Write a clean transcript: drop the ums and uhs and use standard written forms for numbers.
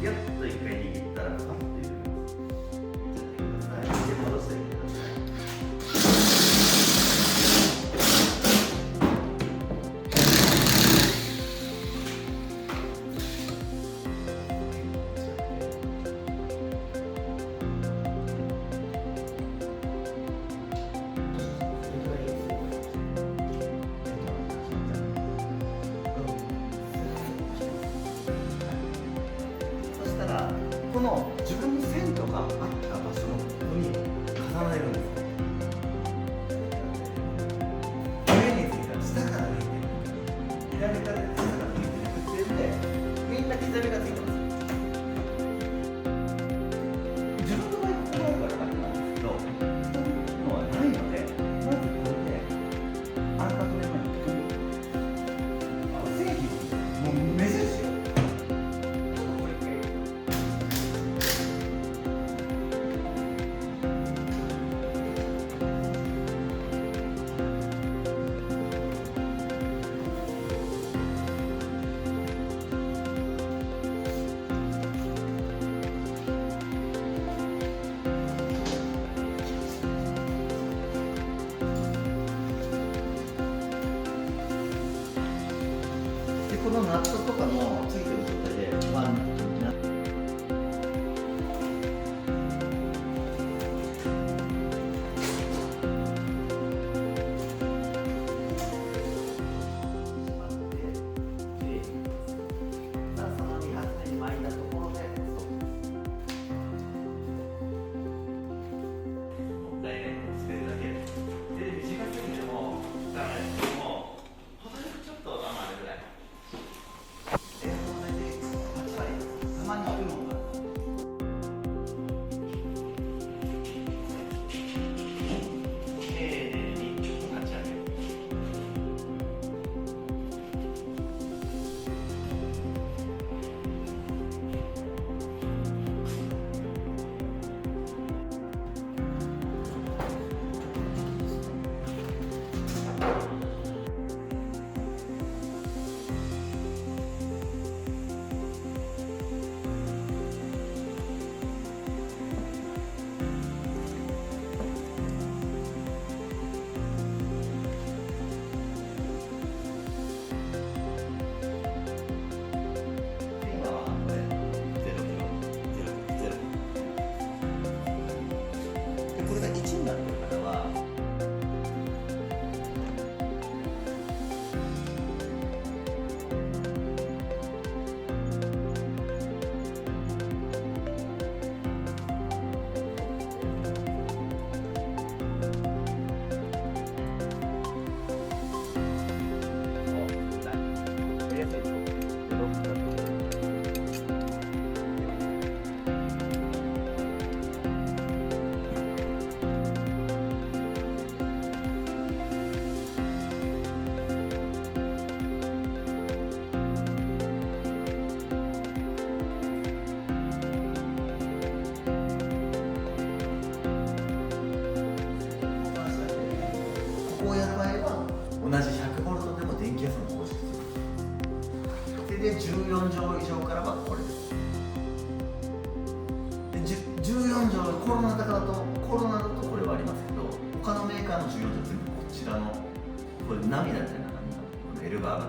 やっと一回握ったらパッと入れます。で戻してみてください。そしたらこの自分の線とかあった場所のここに重ねるんですよ。上についたら下から抜いてる、左から下から抜いてるっていうんで、みんな刻みがついてます。自分の場合ここがあるから楽なんですけど、そういうのはないので、まずこれでアルファトレーマーに正規もう目印よ。このナットとかもついてる状態でワンナットその2発目に巻いたところでダイレクトに捨てるだけで短すぎてもダメですけども、程よくちょっと余るぐらい。たまにあるのが丁寧に立ち上げる。これが1になってる方はこうやる場合は同じ100ボルトでも電気圧の方式する。で14畳以上からはこれです。で14畳コロナだとこれはありますけど、他のメーカーの14畳全部こちらのこれ涙みたいな波がこの L バーが